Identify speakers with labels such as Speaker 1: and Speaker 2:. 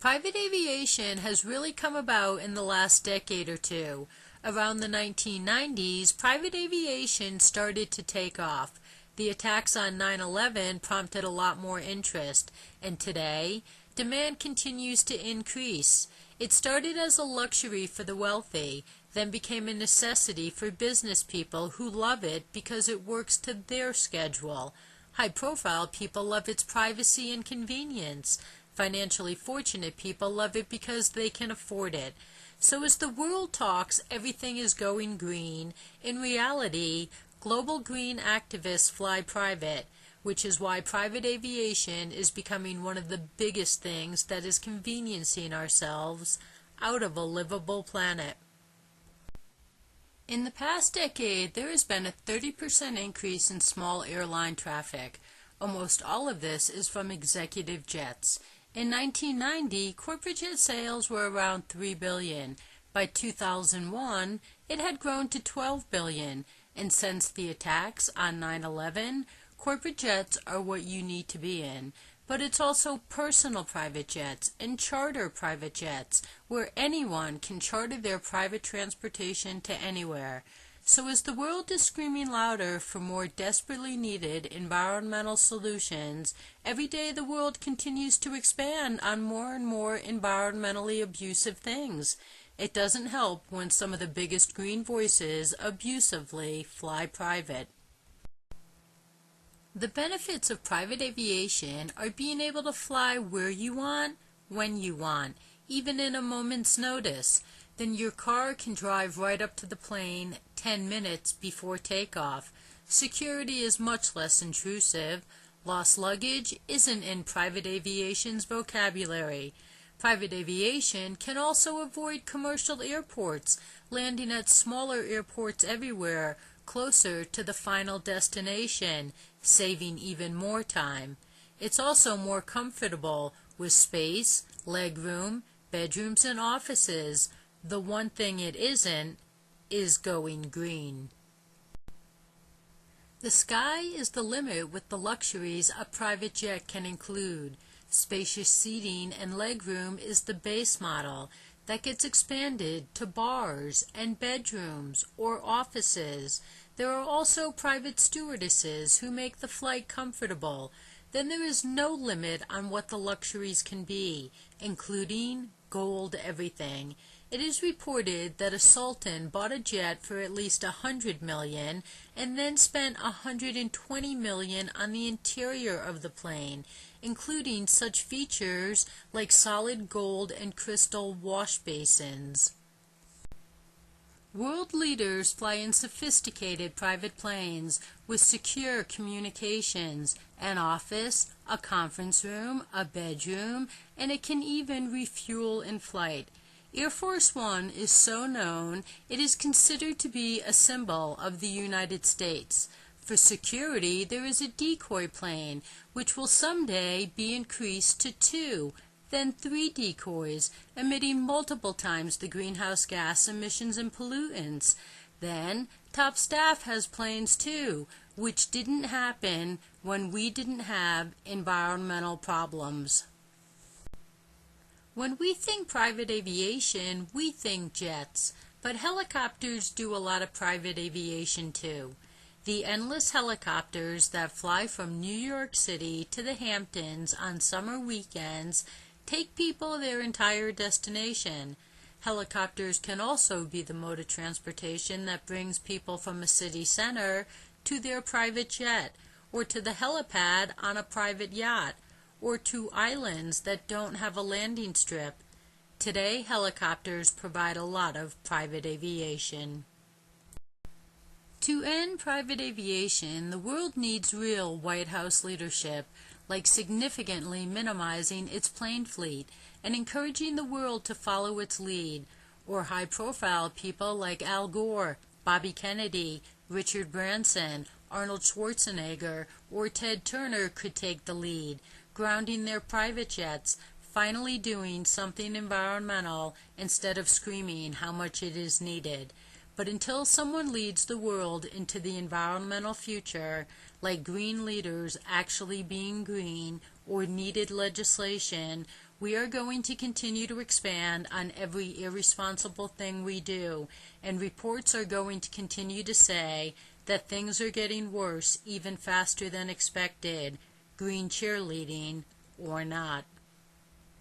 Speaker 1: Private aviation has really come about in the last decade or two. Around the 1990s, private aviation started to take off. The attacks on 9/11 prompted a lot more interest, and today, demand continues to increase. It started as a luxury for the wealthy, then became a necessity for business people who love it because it works to their schedule. High-profile people love its privacy and convenience. Financially fortunate people love it because they can afford it. So as the world talks everything is going green, in reality, global green activists fly private, which is why private aviation is becoming one of the biggest things that is conveniencing ourselves out of a livable planet. In the past decade, there has been a 30% increase in small airline traffic. Almost all of this is from executive jets. In 1990, corporate jet sales were around $3 billion. By 2001, it had grown to $12 billion. And since the attacks on 9/11, corporate jets are what you need to be in. But it's also personal private jets and charter private jets, where anyone can charter their private transportation to anywhere. So as the world is screaming louder for more desperately needed environmental solutions, every day the world continues to expand on more and more environmentally abusive things. It doesn't help when some of the biggest green voices abusively fly private. The benefits of private aviation are being able to fly where you want, when you want, even in a moment's notice. Then your car can drive right up to the plane 10 minutes before takeoff. Security is much less intrusive. Lost luggage isn't in private aviation's vocabulary. Private aviation can also avoid commercial airports, landing at smaller airports everywhere, closer to the final destination, saving even more time. It's also more comfortable, with space, legroom, bedrooms and offices. The one thing it isn't is going green. The sky is the limit with the luxuries a private jet can include. Spacious seating and legroom is the base model that gets expanded to bars and bedrooms or offices. There are also private stewardesses who make the flight comfortable. Then there is no limit on what the luxuries can be, including gold everything. It is reported that a sultan bought a jet for at least $100 million and then spent $120 million on the interior of the plane, including such features like solid gold and crystal wash basins. World leaders fly in sophisticated private planes with secure communications, an office, a conference room, a bedroom, and it can even refuel in flight. Air Force One is so known it is considered to be a symbol of the United States. For security, there is a decoy plane, which will someday be increased to 2, then 3 decoys, emitting multiple times the greenhouse gas emissions and pollutants. Then, top staff has planes too, which didn't happen when we didn't have environmental problems. When we think private aviation, we think jets, but helicopters do a lot of private aviation too. The endless helicopters that fly from New York City to the Hamptons on summer weekends take people their entire destination. Helicopters can also be the mode of transportation that brings people from a city center to their private jet, or to the helipad on a private yacht, or to islands that don't have a landing strip. Today, helicopters provide a lot of private aviation. To end private aviation, the world needs real White House leadership, like significantly minimizing its plane fleet and encouraging the world to follow its lead, or high-profile people like Al Gore, Bobby Kennedy, Richard Branson, Arnold Schwarzenegger, or Ted Turner could take the lead, grounding their private jets, finally doing something environmental instead of screaming how much it is needed. But until someone leads the world into the environmental future, like green leaders actually being green or needed legislation, We are going to continue to expand on every irresponsible thing we do, and reports are going to continue to say that things are getting worse even faster than expected, green cheerleading or not.